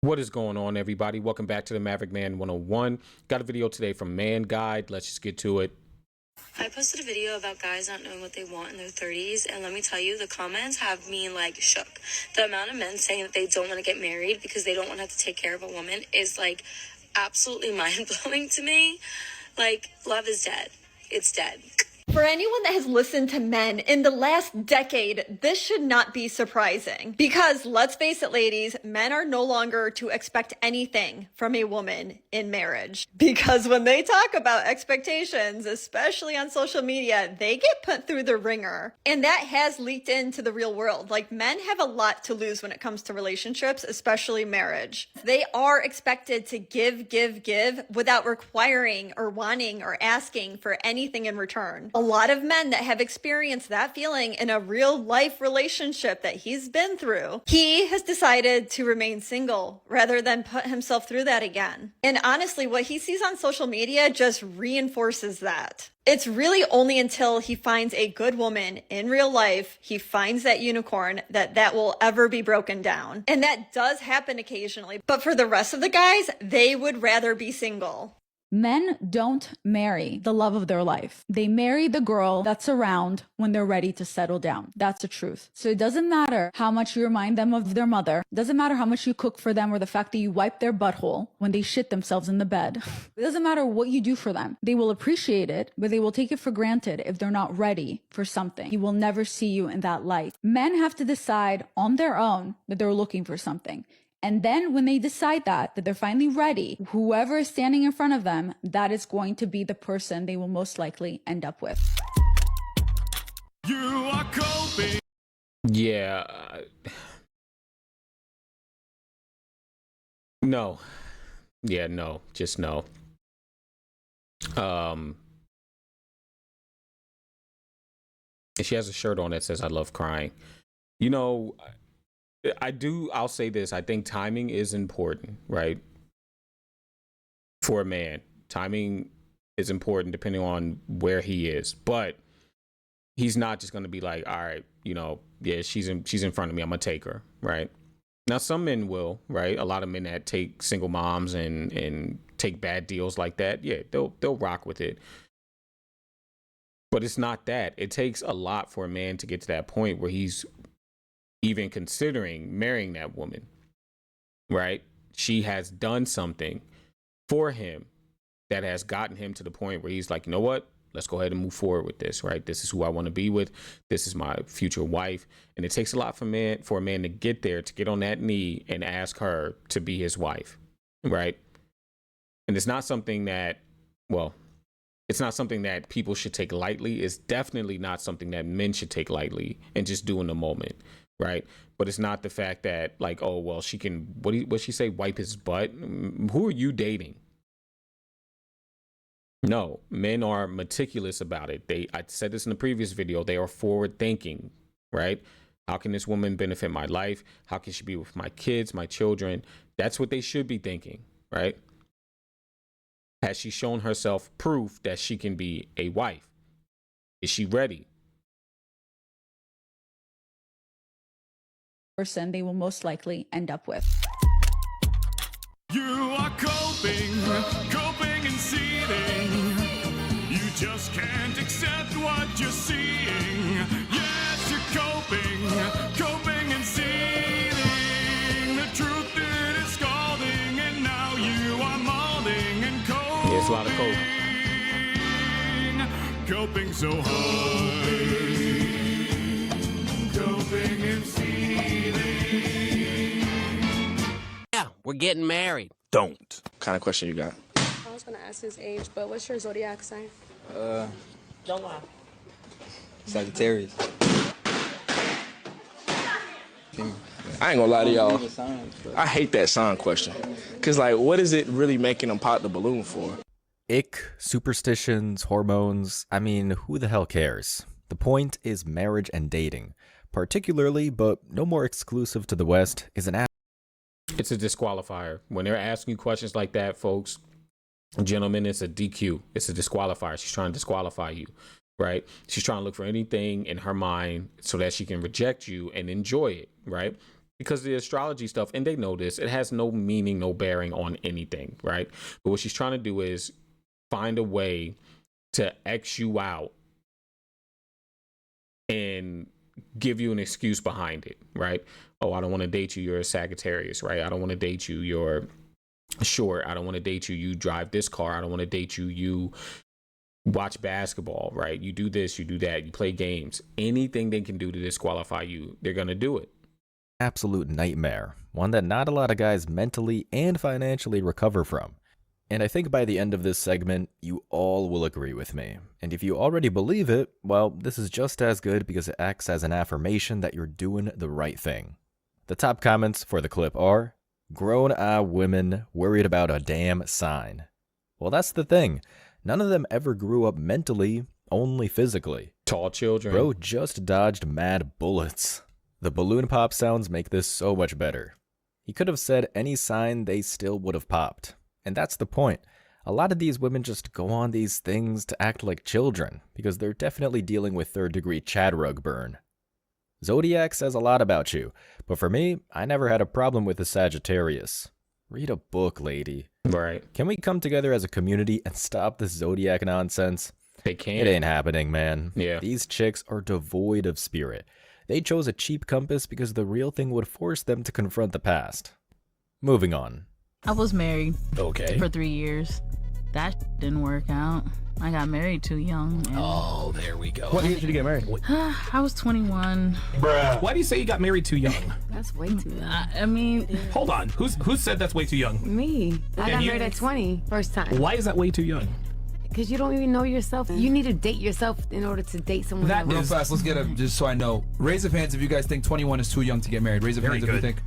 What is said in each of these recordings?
What is going on, everybody? Welcome back to the Maverick Man 101. Got a video today from Man Guide. Let's just get to it. I posted a video about guys not knowing what they want in their 30s, and let me tell you, the comments have me, like, shook. The amount of men saying that they don't want to get married because they don't want to have to take care of a woman is, like, absolutely mind-blowing to me. Like, love is dead. It's dead. For anyone that has listened to men in the last decade, this should not be surprising. Because let's face it, ladies, men are no longer to expect anything from a woman in marriage. Because when they talk about expectations, especially on social media, they get put through the ringer. And that has leaked into the real world. Like, men have a lot to lose when it comes to relationships, especially marriage. They are expected to give without requiring or wanting or asking for anything in return. A lot of men that have experienced that feeling in a real life relationship that he's been through, he has decided to remain single rather than put himself through that again. And honestly, what he sees on social media just reinforces that. It's really only until he finds a good woman in real life, he finds that unicorn, that will ever be broken down. And that does happen occasionally. But for the rest of the guys, they would rather be single. Men don't marry the love of their life. They marry the girl that's around when they're ready to settle down. That's the truth. So it doesn't matter how much you remind them of their mother. It doesn't matter how much you cook for them or the fact that you wipe their butthole when they shit themselves in the bed. It doesn't matter what you do for them. They will appreciate it, but they will take it for granted if they're not ready for something. He will never see you in that light. Men have to decide on their own that they're looking for something. And then when they decide that they're finally ready, whoever is standing in front of them, that is going to be the person they will most likely end up with. You are coping. Yeah. No. Yeah, no. Just no. And she has a shirt on that says, "I love crying." You know, I'll say this. I think timing is important, right? For a man, timing is important depending on where he is, but he's not just going to be like, all right, yeah, she's in front of me, I'm going to take her, right? Now, some men will, right? A lot of men that take single moms and take bad deals like that. Yeah, they'll rock with it. But it's not that. It takes a lot for a man to get to that point where he's even considering marrying that woman, right? She has done something for him that has gotten him to the point where he's like, you know what? Let's go ahead and move forward with this, right? This is who I want to be with. This is my future wife. And it takes a lot for a man to get there, to get on that knee and ask her to be his wife, right? And it's not something that, it's not something that people should take lightly. It's definitely not something that men should take lightly and just do in the moment. Right. But it's not the fact that, like, oh, well, she can, what she say, wipe his butt? Who are you dating? No, men are meticulous about it. I said this in the previous video. They are forward thinking, right? How can this woman benefit my life? How can she be with my kids, my children? That's what they should be thinking, right? Has she shown herself proof that she can be a wife? Is she ready? Person they will most likely end up with. You are coping and seething. You just can't accept what you're seeing. Yes, you're coping and seething. The truth it is scalding, and now you are molding and coping. There's a lot of coping. Coping so hard. Coping and seething. Yeah, we're getting married. Don't. What kind of question you got? I was gonna ask his age, but what's your zodiac sign? Don't lie. Sagittarius. I ain't gonna lie to y'all. I hate that sign question. Cause like, what is it really making them pop the balloon for? Ick, superstitions, hormones, I mean, who the hell cares? The point is marriage and dating. Particularly, but no more exclusive to the West, is an It's a disqualifier. When they're asking you questions like that, folks, gentlemen, it's a DQ. It's a disqualifier. She's trying to disqualify you, right? She's trying to look for anything in her mind so that she can reject you and enjoy it, right? because the astrology stuff, and they know this, it has no meaning, no bearing on anything, right? But what she's trying to do is find a way to X you out and give you an excuse behind it, right? Oh, I don't want to date you. You're a Sagittarius, right? I don't want to date you. You're short. I don't want to date you. You drive this car. I don't want to date you. You watch basketball, right? You do this, you do that. You play games. Anything they can do to disqualify you, they're going to do it. Absolute nightmare. One that not a lot of guys mentally and financially recover from. And I think by the end of this segment, you all will agree with me. And if you already believe it, well, this is just as good because it acts as an affirmation that you're doing the right thing. The top comments for the clip are, grown women worried about a damn sign. Well, that's the thing. None of them ever grew up mentally, only physically. Tall children. Bro just dodged mad bullets. The balloon pop sounds make this so much better. He could have said any sign, they still would have popped. And that's the point. A lot of these women just go on these things to act like children, because they're definitely dealing with third-degree Chad rug burn. Zodiac says a lot about you, but for me, I never had a problem with the Sagittarius. Read a book, lady. Right. Can we come together as a community and stop this Zodiac nonsense? They can't. It ain't happening, man. Yeah. These chicks are devoid of spirit. They chose a cheap compass because the real thing would force them to confront the past. Moving on. I was married Okay. for 3 years. That didn't work out. I got married too young. And Oh, there we go. What age did you get married? I was 21. Bruh. Why do you say you got married too young? That's way too young. I mean, Hold on. Who said that's way too young? Me. I And got you- married at 20, first time. Why is that way too young? Because you don't even know yourself. You need to date yourself in order to date someone That else. Real fast, let's get a, just so I know. Raise of hands if you guys think 21 is too young to get married. Raise of Very hands if you good. think.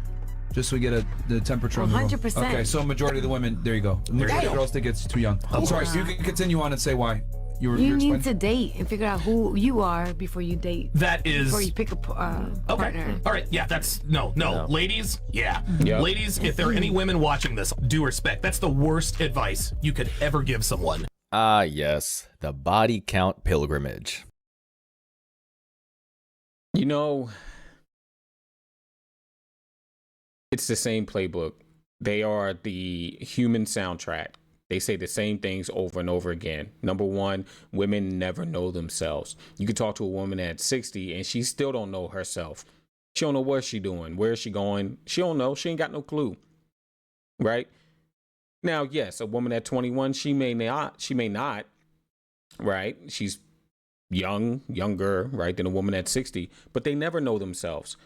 Just so we get the temperature on the room. 100%. Okay, so majority of the women, there you go. Majority of the girls think it's too young. I'm sorry, so you can continue on and say why. You You need explaining? to date and figure out who you are before you date. That is. Before you pick a partner. All right. Yeah, that's no. Ladies, yeah. Yep. Ladies, if there are any women watching this, due respect. That's the worst advice you could ever give someone. Ah, yes, the body count pilgrimage. You know, it's the same playbook. They are the human soundtrack. They say the same things over and over again. Number one, women never know themselves. You could talk to a woman at 60 and she still don't know herself. She don't know what she doing. Where is she going? She don't know. She ain't got no clue. Right? Now, yes, a woman at 21, she may not, right? She's younger, right, than a woman at 60, but they never know themselves.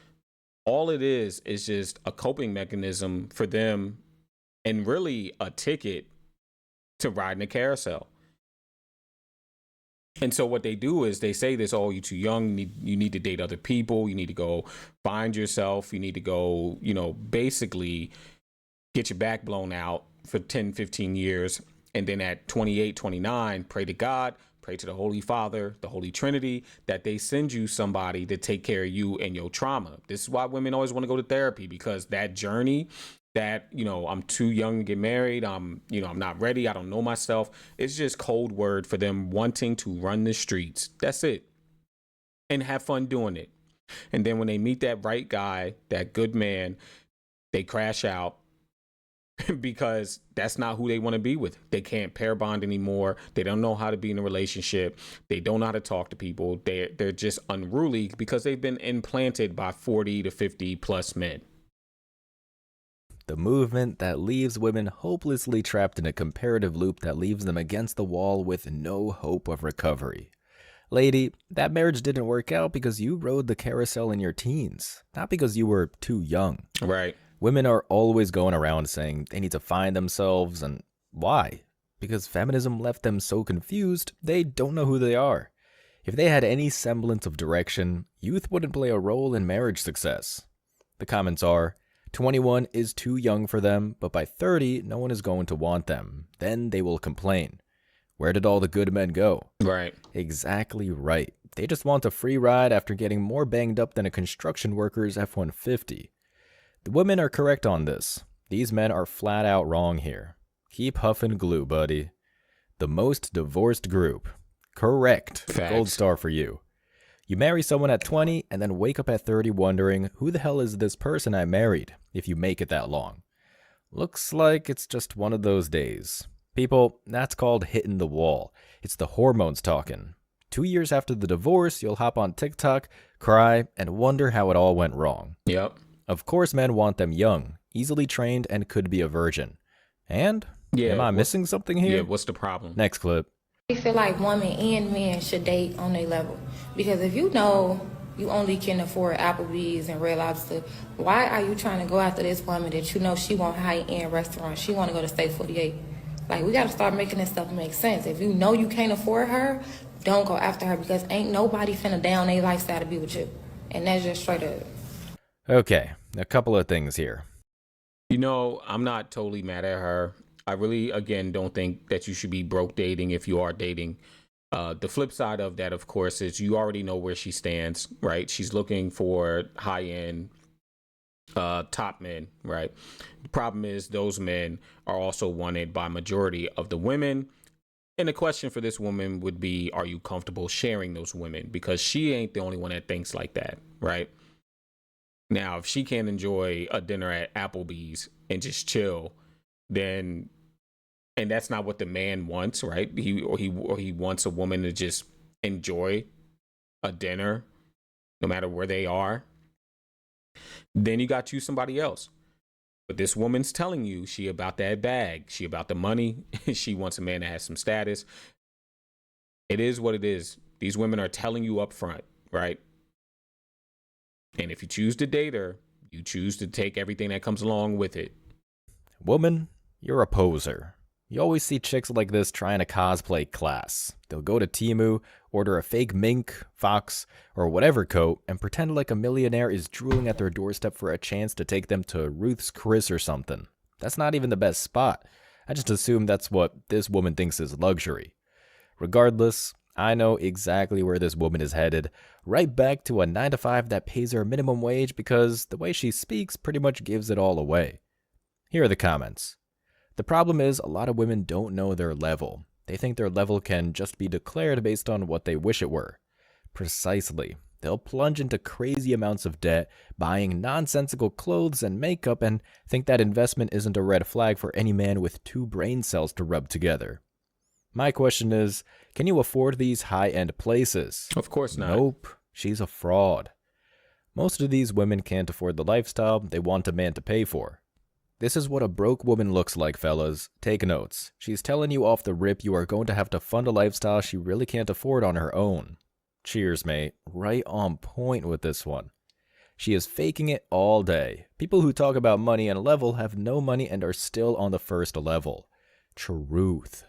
All it is just a coping mechanism for them and really a ticket to ride in a carousel. And so what they do is they say this, oh, you're too young. You need to date other people. You need to go find yourself. You need to go, basically get your back blown out for 10, 15 years. And then at 28, 29, pray to God, pray to the Holy Father, the Holy Trinity, that they send you somebody to take care of you and your trauma. This is why women always want to go to therapy, because that journey that, I'm too young to get married. I'm not ready. I don't know myself. It's just code word for them wanting to run the streets. That's it. And have fun doing it. And then when they meet that right guy, that good man, they crash out because that's not who they want to be with. They can't pair bond anymore. They don't know how to be in a relationship. They don't know how to talk to people. They're just unruly because they've been implanted by 40 to 50 plus men. The movement that leaves women hopelessly trapped in a comparative loop that leaves them against the wall with no hope of recovery. Lady, that marriage didn't work out because you rode the carousel in your teens, not because you were too young. Right. Women are always going around saying they need to find themselves, and why? Because feminism left them so confused, they don't know who they are. If they had any semblance of direction, youth wouldn't play a role in marriage success. The comments are, 21 is too young for them, but by 30, no one is going to want them. Then they will complain. Where did all the good men go? Right. Exactly right. They just want a free ride after getting more banged up than a construction worker's F-150. The women are correct on this. These men are flat out wrong here. Keep huffing glue, buddy. The most divorced group. Correct. Facts. Gold star for you. You marry someone at 20 and then wake up at 30 wondering, who the hell is this person I married, if you make it that long. Looks like it's just one of those days. People, that's called hitting the wall. It's the hormones talking. 2 years after the divorce, you'll hop on TikTok, cry, and wonder how it all went wrong. Yep. Of course men want them young, easily trained, and could be a virgin. And? Yeah, am I missing something here? Yeah, what's the problem? Next clip. I feel like women and men should date on their level. Because if you know you only can afford Applebee's and Red Lobster, why are you trying to go after this woman that you know she want high-end restaurants? She want to go to State 48. Like, we got to start making this stuff make sense. If you know you can't afford her, don't go after her, because ain't nobody finna down their lifestyle to be with you. And that's just straight up. Okay, a couple of things here. You know, I'm not totally mad at her. I really, again, don't think that you should be broke dating if you are dating. The flip side of that, of course, is you already know where she stands, right? She's looking for high-end top men, right? The problem is those men are also wanted by majority of the women. And the question for this woman would be, are you comfortable sharing those women? Because she ain't the only one that thinks like that, right? Now, if she can't enjoy a dinner at Applebee's and just chill, then, and that's not what the man wants, right? He wants a woman to just enjoy a dinner, no matter where they are. Then you got to choose somebody else. But this woman's telling you she about that bag, she about the money, she wants a man that has some status. It is what it is. These women are telling you up front, right? And if you choose to date her, you choose to take everything that comes along with it. Woman, you're a poser. You always see chicks like this trying to cosplay class. They'll go to Temu, order a fake mink, fox, or whatever coat, and pretend like a millionaire is drooling at their doorstep for a chance to take them to Ruth's Chris or something. That's not even the best spot. I just assume that's what this woman thinks is luxury. Regardless, I know exactly where this woman is headed. Right back to a 9-to-5 that pays her minimum wage, because the way she speaks pretty much gives it all away. Here are the comments. The problem is a lot of women don't know their level. They think their level can just be declared based on what they wish it were. Precisely. They'll plunge into crazy amounts of debt, buying nonsensical clothes and makeup, and think that investment isn't a red flag for any man with 2 brain cells to rub together. My question is, can you afford these high-end places? Of course not. Nope. She's a fraud. Most of these women can't afford the lifestyle they want a man to pay for. This is what a broke woman looks like, fellas. Take notes. She's telling you off the rip you are going to have to fund a lifestyle she really can't afford on her own. Cheers, mate. Right on point with this one. She is faking it all day. People who talk about money and level have no money and are still on the first level. Truth.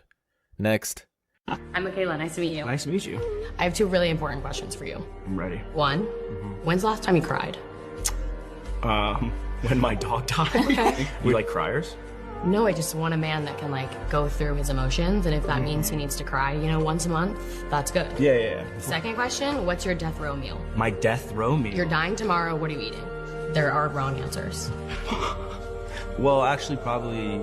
Next. I'm Michaela. Nice to meet you. Nice to meet you. I have 2 really important questions for you. I'm ready. 1, when's the last time you cried? When my dog died. Okay. You like criers? No, I just want a man that can, like, go through his emotions, and if that means he needs to cry, you know, once a month, that's good. Yeah. Second question, what's your death row meal? My death row meal? You're dying tomorrow, what are you eating? There are wrong answers. Well, actually, probably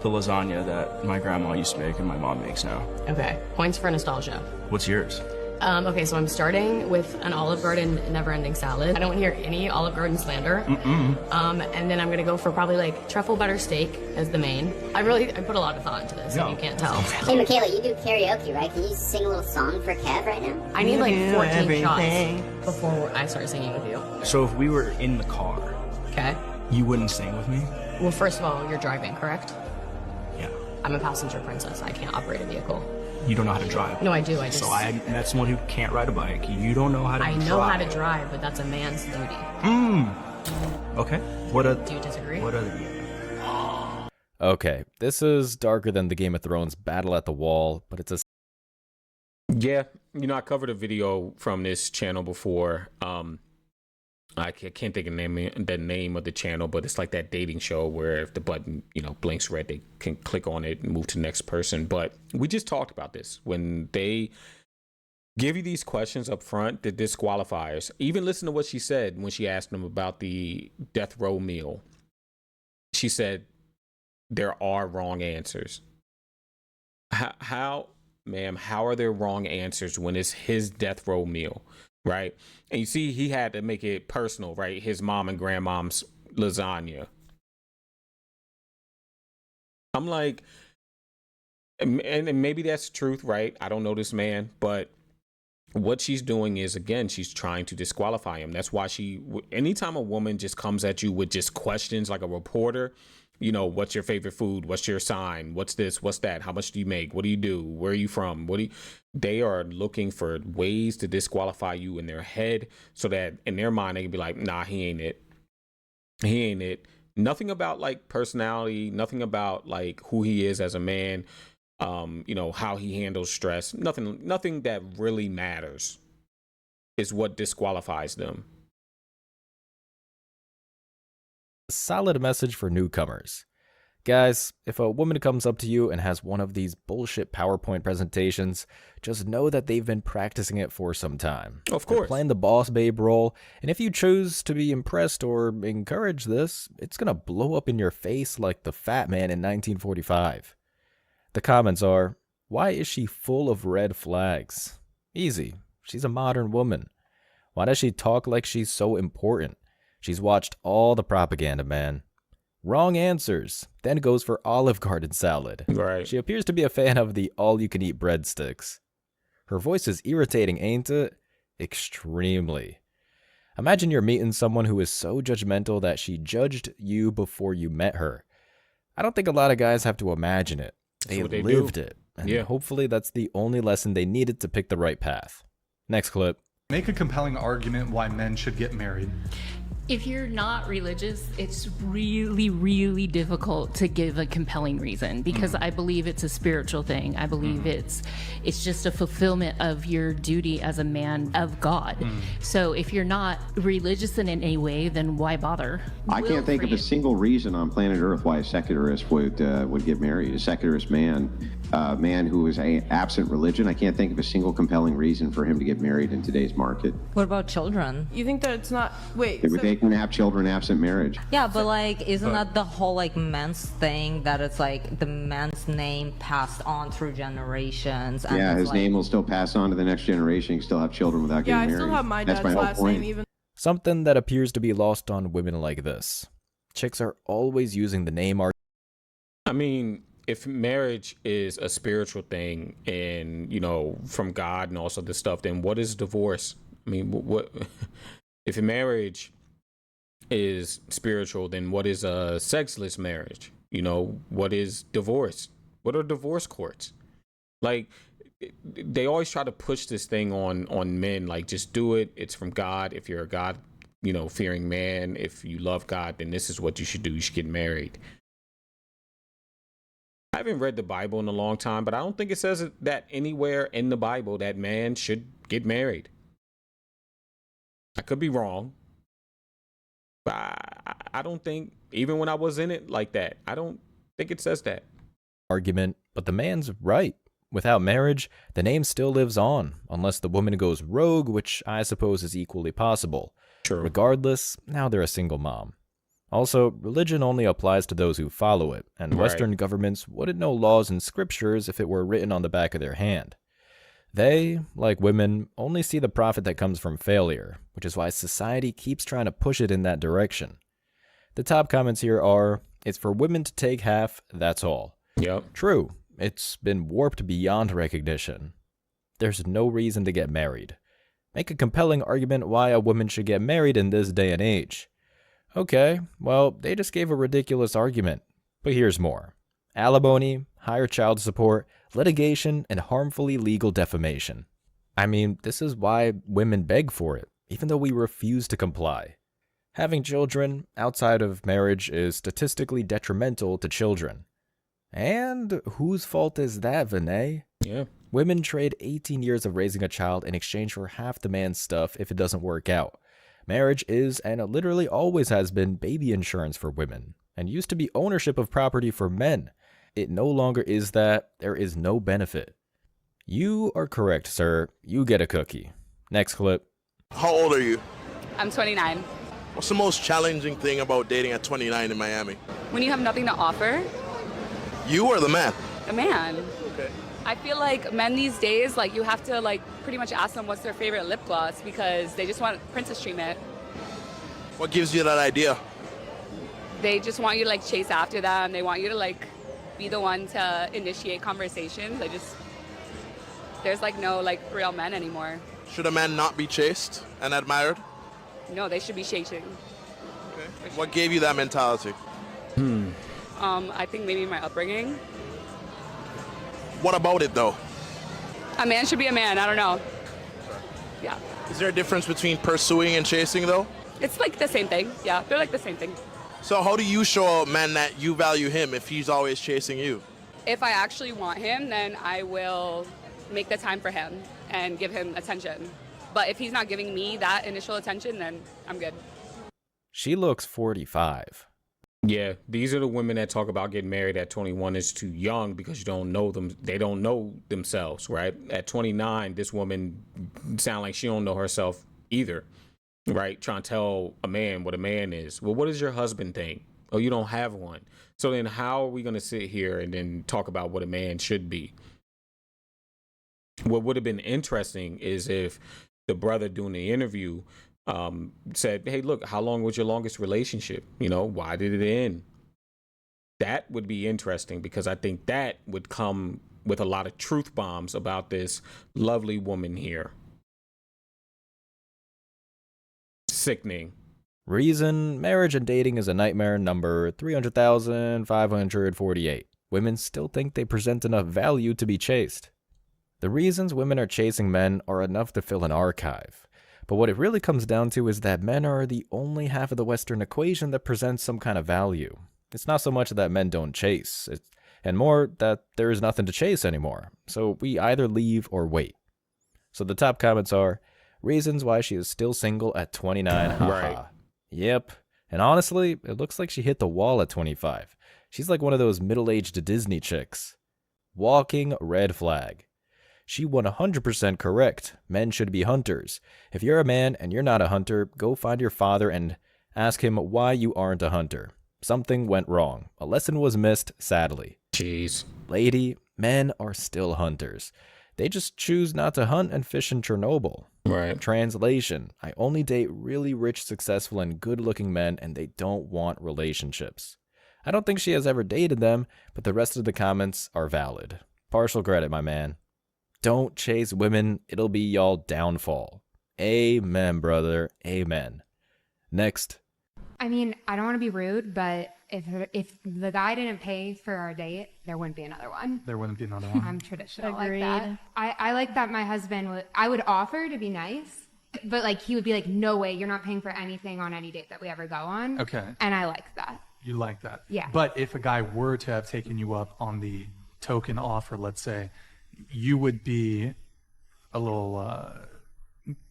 the lasagna that my grandma used to make and my mom makes now. Okay, points for nostalgia. What's yours? Okay, so I'm starting with an Olive Garden never-ending salad. I don't hear any Olive Garden slander. And then I'm gonna go for probably like truffle butter steak as the main. I put a lot of thought into this, if you can't tell. Hey, Michaela, you do karaoke, right? Can you sing a little song for Kev right now? I need like 14 shots before I start singing with you. So if we were in the car, okay, you wouldn't sing with me? Well, first of all, you're driving, correct? Yeah. I'm a passenger princess. I can't operate a vehicle. You don't know how to drive. No, I do. So that's someone who can't ride a bike. You don't know how to drive. I know how to drive, but that's a man's duty. Okay. Do you disagree? What other? Okay, this is darker than the Game of Thrones battle at the wall, but it's a... Yeah, you know, I covered a video from this channel before. I can't think of the name of the channel, but it's like that dating show where if the button, you know, blinks red, they can click on it and move to the next person. But we just talked about this. When they give you these questions up front, the disqualifiers, even listen to what she said when she asked them about the death row meal. She said, there are wrong answers. How, ma'am, how are there wrong answers when it's his death row meal? right? And you see, he had to make it personal, right? His mom and grandmom's lasagna. I'm like, and maybe that's the truth, right? I don't know this man, but what she's doing is, again, she's trying to disqualify him. That's why anytime a woman just comes at you with just questions like a reporter, you know, what's your favorite food? What's your sign? What's this? What's that? How much do you make? What do you do? Where are you from? They are looking for ways to disqualify you in their head so that in their mind, they can be like, nah, he ain't it. He ain't it. Nothing about like personality, nothing about like who he is as a man, you know, how he handles stress, nothing that really matters is what disqualifies them. Solid message for newcomers. Guys, if a woman comes up to you and has one of these bullshit PowerPoint presentations, just know that they've been practicing it for some time. Of course. They're playing the boss babe role, and if you choose to be impressed or encourage this, it's gonna blow up in your face like the fat man in 1945. The comments are, why is she full of red flags? Easy, she's a modern woman. Why does she talk like she's so important? She's watched all the propaganda, man. Wrong answers. Then goes for Olive Garden salad. Right. She appears to be a fan of the all-you-can-eat breadsticks. Her voice is irritating, ain't it? Extremely. Imagine you're meeting someone who is so judgmental that she judged you before you met her. I don't think a lot of guys have to imagine it. They lived it. And hopefully that's the only lesson they needed to pick the right path. Next clip. Make a compelling argument why men should get married. If you're not religious, it's really, really difficult to give a compelling reason because I believe it's a spiritual thing. I believe it's just a fulfillment of your duty as a man of God. So if you're not religious in any way, then why bother? I can't think of a single reason on planet Earth why a secularist would get married. A secularist man, a man who is absent religion, I can't think of a single compelling reason for him to get married in today's market. What about children? You think that it's not, wait. They can have children absent marriage. Yeah, but like, isn't that the whole like men's thing that it's like the man's name passed on through generations? And yeah, his like, name will still pass on to the next generation. You can still have children without getting married. Yeah, I still have my That's dad's my last whole point. name even. Something that appears to be lost on women like this. Chicks are always using the name I mean, if marriage is a spiritual thing and, you know, from God and also this stuff, then what is divorce? I mean, what if marriage is spiritual, then what is a sexless marriage? You know, what is divorce? What are divorce courts? Like, they always try to push this thing on men, like, just do it. It's from God. If you're a God, you know, fearing man, if you love God, then this is what you should do. You should get married. I haven't read the Bible in a long time, but I don't think it says that anywhere in the Bible that man should get married. I could be wrong. But I don't think, even when I was in it like that, I don't think it says that. Argument, but the man's right. Without marriage, the name still lives on, unless the woman goes rogue, which I suppose is equally possible. True. Regardless, now they're a single mom. Also, religion only applies to those who follow it, and Western governments wouldn't know laws and scriptures if it were written on the back of their hand. They, like women, only see the profit that comes from failure, which is why society keeps trying to push it in that direction. The top comments here are, it's for women to take half, that's all. Yep. True, it's been warped beyond recognition. There's no reason to get married. Make a compelling argument why a woman should get married in this day and age. Okay, well, they just gave a ridiculous argument, but here's more. Alimony, higher child support, litigation, and harmfully legal defamation. I mean, this is why women beg for it, even though we refuse to comply. Having children outside of marriage is statistically detrimental to children. And whose fault is that, Vinay? Yeah. Women trade 18 years of raising a child in exchange for half the man's stuff if it doesn't work out. Marriage is, and it literally always has been, baby insurance for women, and used to be ownership of property for men. It no longer is that. There is no benefit. You are correct, sir. You get a cookie. Next clip. How old are you? I'm 29. What's the most challenging thing about dating at 29 in Miami? When you have nothing to offer? You or the man? A man. Okay. I feel like men these days, like, you have to, like, pretty much ask them what's their favorite lip gloss because they just want princess treatment. What gives you that idea? They just want you to, like, chase after them. They want you to, like, be the one to initiate conversations. There's, like, no, like, real men anymore. Should a man not be chased and admired? No, they should be chasing. Okay. What gave you that mentality? I think maybe my upbringing. What about it, though? A man should be a man. I don't know. Yeah. Is there a difference between pursuing and chasing, though? It's like the same thing. Yeah, they're like the same thing. So how do you show a man that you value him if he's always chasing you? If I actually want him, then I will make the time for him and give him attention. But if he's not giving me that initial attention, then I'm good. She looks 45. Yeah, these are the women that talk about getting married at 21 is too young because you don't know them. They don't know themselves, right? At 29, this woman sound like she don't know herself either, right? Trying to tell a man what a man is. Well, what does your husband think? Oh, you don't have one. So then how are we going to sit here and then talk about what a man should be? What would have been interesting is if the brother doing the interview said, hey, look, how long was your longest relationship? You know, why did it end? That would be interesting because I think that would come with a lot of truth bombs about this lovely woman here. Sickening. Reason marriage and dating is a nightmare number 300,548. Women still think they present enough value to be chased. The reasons women are chasing men are enough to fill an archive. But what it really comes down to is that men are the only half of the Western equation that presents some kind of value. It's not so much that men don't chase, and more that there is nothing to chase anymore. So we either leave or wait. So the top comments are, reasons why she is still single at 29. Right. Yep. And honestly, it looks like she hit the wall at 25. She's like one of those middle-aged Disney chicks. Walking red flag. She 100% correct. Men should be hunters. If you're a man and you're not a hunter, go find your father and ask him why you aren't a hunter. Something went wrong. A lesson was missed, sadly. Jeez. Lady, men are still hunters. They just choose not to hunt and fish in Chernobyl. Right. Translation, I only date really rich, successful, and good-looking men, and they don't want relationships. I don't think she has ever dated them, but the rest of the comments are valid. Partial credit, my man. Don't chase women, it'll be y'all downfall. Amen, brother. Amen. Next. I mean, I don't want to be rude, but if the guy didn't pay for our date, there wouldn't be another one. There wouldn't be another one. I'm traditional like that. I like that my husband I would offer to be nice, but like he would be like, no way, you're not paying for anything on any date that we ever go on. Okay. And I like that. You like that? Yeah. But if a guy were to have taken you up on the token offer, let's say, you would be a little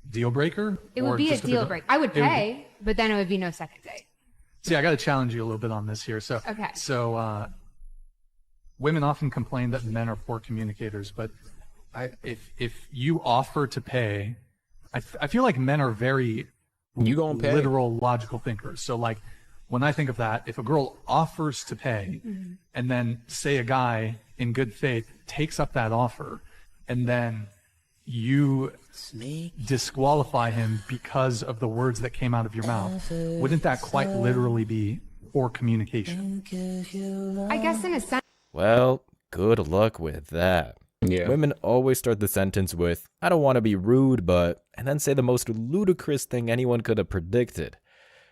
deal breaker? It would be a deal breaker. I would pay, but then it would be no second date. See, I got to challenge you a little bit on this here. So, Okay. So, women often complain that men are poor communicators, but if you offer to pay, I feel like men are very literal, logical thinkers. So, like, when I think of that, if a girl offers to pay, and then say a guy in good faith takes up that offer, and then you disqualify him because of the words that came out of your mouth, wouldn't that quite literally be poor communication? I guess in a sense. Well, good luck with that. Yeah. Women always start the sentence with, I don't want to be rude, but, and then say the most ludicrous thing anyone could have predicted.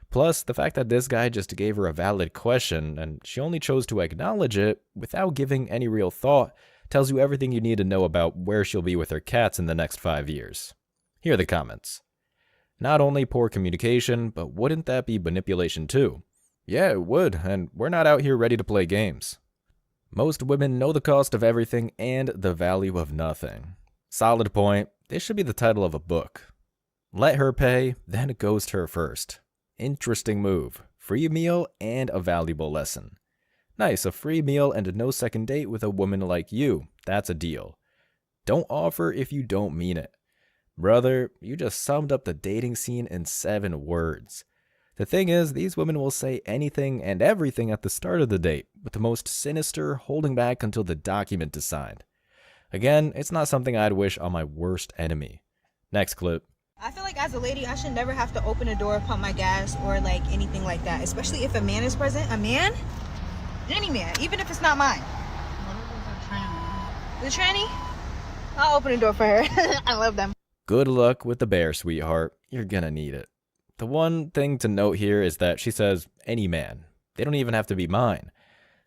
Plus, the fact that this guy just gave her a valid question, and she only chose to acknowledge it without giving any real thought, tells you everything you need to know about where she'll be with her cats in the next 5 years. Here are the comments. Not only poor communication, but wouldn't that be manipulation too? Yeah, it would, and we're not out here ready to play games. Most women know the cost of everything and the value of nothing. Solid point. This should be the title of a book. Let her pay, then ghost her first. Interesting move. Free meal and a valuable lesson. Nice, a free meal and a no second date with a woman like you. That's a deal. Don't offer if you don't mean it. Brother, you just summed up the dating scene in 7 words. The thing is, these women will say anything and everything at the start of the date, with the most sinister holding back until the document is signed. Again, it's not something I'd wish on my worst enemy. Next clip. I feel like as a lady, I should never have to open a door, pump my gas, or like anything like that, especially if a man is present. A man? Any man, even if it's not mine. The tranny? I'll open the door for her. I love them. Good luck with the bear, sweetheart. You're gonna need it. The one thing to note here is that she says any man. They don't even have to be mine.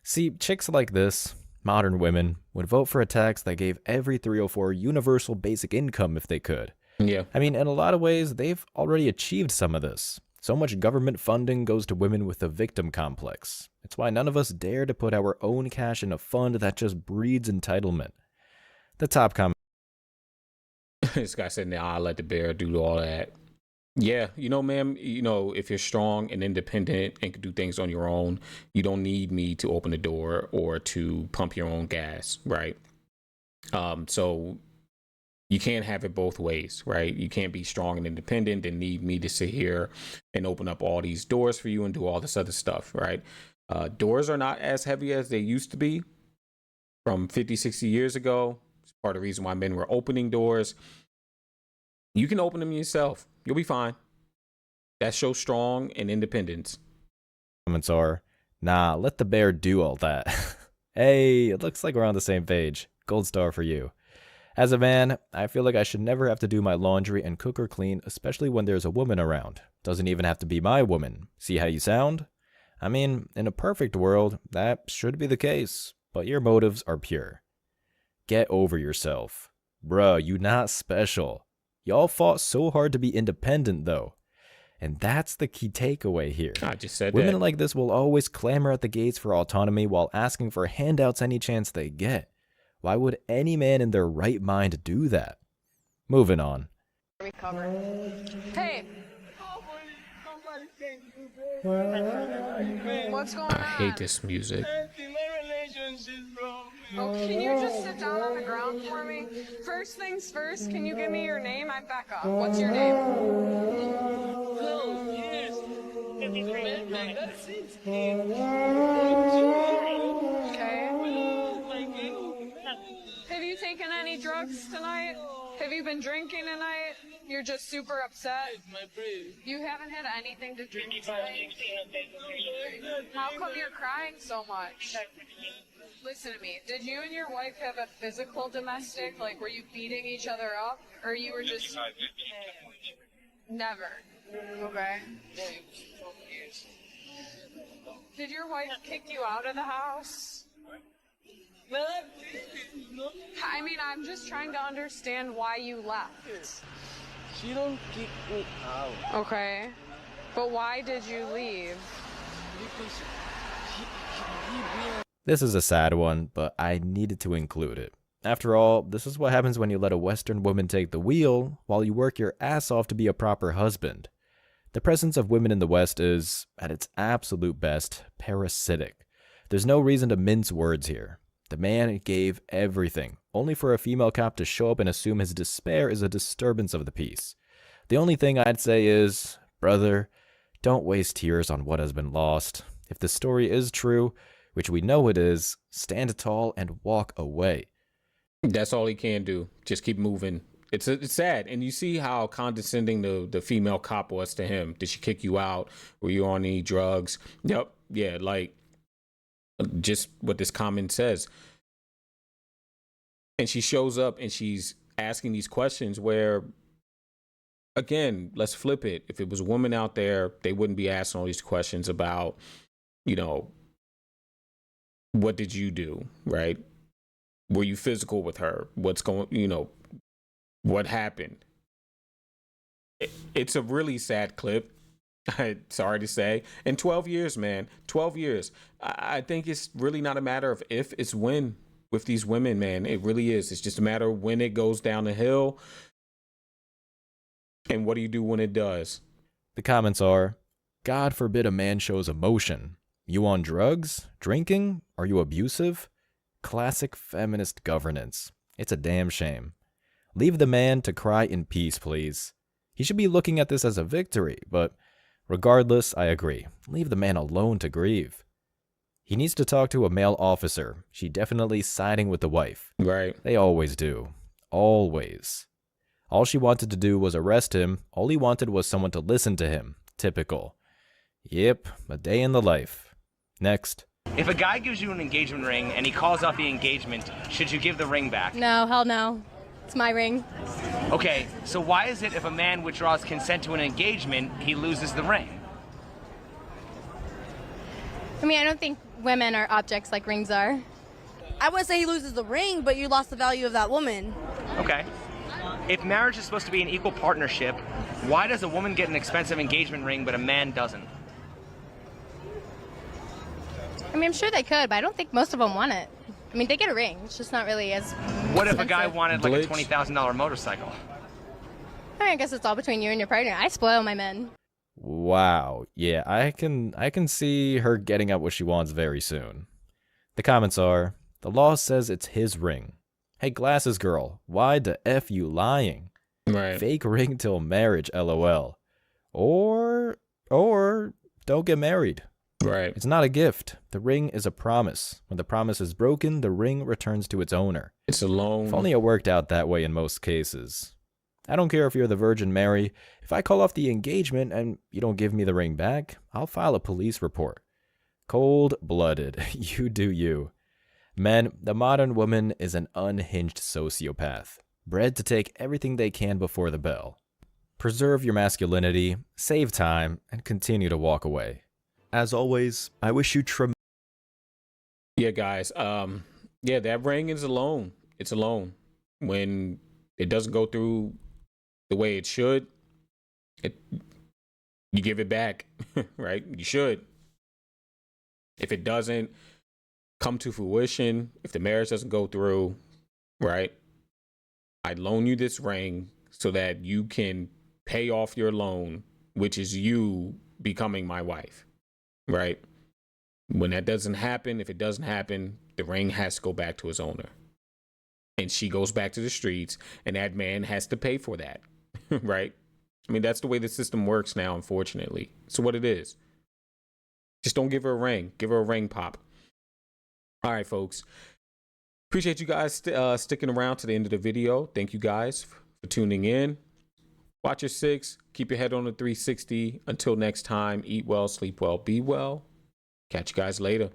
See, chicks like this, modern women, would vote for a tax that gave every 304 universal basic income if they could. Yeah. I mean, in a lot of ways, they've already achieved some of this. So much government funding goes to women with a victim complex. It's why none of us dare to put our own cash in a fund that just breeds entitlement. The top comment. This guy said, nah, I'll let the bear do all that. Yeah, you know, ma'am, you know, if you're strong and independent and can do things on your own, you don't need me to open the door or to pump your own gas, right? So you can't have it both ways, right? You can't be strong and independent and need me to sit here and open up all these doors for you and do all this other stuff, right? Doors are not as heavy as they used to be from 50, 60 years ago. It's part of the reason why men were opening doors. You can open them yourself. You'll be fine. That shows strong and independence. Comments are, nah, let the bear do all that. Hey, it looks like we're on the same page. Gold star for you. As a man, I feel like I should never have to do my laundry and cook or clean, especially when there's a woman around. Doesn't even have to be my woman. See how you sound? I mean, in a perfect world, that should be the case, but your motives are pure. Get over yourself. Bruh, you not special. Y'all fought so hard to be independent, though. And that's the key takeaway here. I just said Women that. like this will always clamor at the gates for autonomy while asking for handouts any chance they get. Why would any man in their right mind do that? Moving on. Hey. What's going I hate this music. Oh, can you just sit down on the ground for me? First things first, can you give me your name? I'm Becca. What's your name? Okay. Have you taken any drugs tonight? Have you been drinking tonight? You're just super upset? You haven't had anything to drink tonight? How come you're crying so much? Listen to me. Did you and your wife have a physical domestic? Like, were you beating each other up? Or you were just... Never. Okay. Did your wife kick you out of the house? I mean, I'm just trying to understand why you left. She don't kick me out. Okay. But why did you leave? Because This is a sad one, but I needed to include it. After all, this is what happens when you let a Western woman take the wheel while you work your ass off to be a proper husband. The presence of women in the West is, at its absolute best, parasitic. There's no reason to mince words here. The man gave everything, only for a female cop to show up and assume his despair is a disturbance of the peace. The only thing I'd say is, brother, don't waste tears on what has been lost. If the story is true, which we know it is, stand tall and walk away. That's all he can do. Just keep moving. It's sad. And you see how condescending the female cop was to him. Did she kick you out? Were you on any drugs? Yep. Yeah, like just what this comment says. And she shows up and she's asking these questions where, again, let's flip it. If it was a woman out there, they wouldn't be asking all these questions about, you know, what did you do, right? Were you physical with her? What's going, you know, what happened? It's a really sad clip. Sorry to say. In 12 years, man, 12 years. I think it's really not a matter of if, it's when with these women, man. It really is. It's just a matter of when it goes down the hill. And what do you do when it does? The comments are, God forbid a man shows emotion. You on drugs? Drinking? Are you abusive? Classic feminist governance. It's a damn shame. Leave the man to cry in peace, please. He should be looking at this as a victory, but regardless, I agree. Leave the man alone to grieve. He needs to talk to a male officer. She definitely siding with the wife. Right. They always do. Always. All she wanted to do was arrest him. All he wanted was someone to listen to him. Typical. Yep, a day in the life. Next. If a guy gives you an engagement ring and he calls out the engagement, should you give the ring back? No, hell no. It's my ring. Okay, so why is it if a man withdraws consent to an engagement, he loses the ring? I mean, I don't think women are objects like rings are. I wouldn't say he loses the ring, but you lost the value of that woman. Okay. If marriage is supposed to be an equal partnership, why does a woman get an expensive engagement ring but a man doesn't? I mean, I'm sure they could, but I don't think most of them want it. I mean, they get a ring. It's just not really as What if a guy expensive. wanted like a $20,000 motorcycle? I guess it's all between you and your partner. I spoil my men. Wow. Yeah, I can see her getting up what she wants very soon. The comments are, the law says it's his ring. Hey, glasses girl, why the F you lying? Right. Fake ring till marriage, LOL. Or don't get married. Right. It's not a gift. The ring is a promise. When the promise is broken, the ring returns to its owner. It's a loan. If only it worked out that way in most cases. I don't care if you're the Virgin Mary. If I call off the engagement and you don't give me the ring back, I'll file a police report. Cold-blooded. You do you. Men, the modern woman is an unhinged sociopath, bred to take everything they can before the bell. Preserve your masculinity, save time, and continue to walk away. As always, I wish you Yeah, guys. Yeah, that ring is a loan. It's a loan. When it doesn't go through the way it should, you give it back, right? You should. If it doesn't come to fruition, if the marriage doesn't go through, right? I loan you this ring so that you can pay off your loan, which is you becoming my wife, right? When that doesn't happen, if it doesn't happen, the ring has to go back to its owner. And she goes back to the streets, and that man has to pay for that, right? I mean, that's the way the system works now, unfortunately. So what it is. Just don't give her a ring. Give her a ring pop. All right, folks. Appreciate you guys sticking around to the end of the video. Thank you guys for tuning in. Watch your six. Keep your head on the 360. Until next time, eat well, sleep well, be well. Catch you guys later.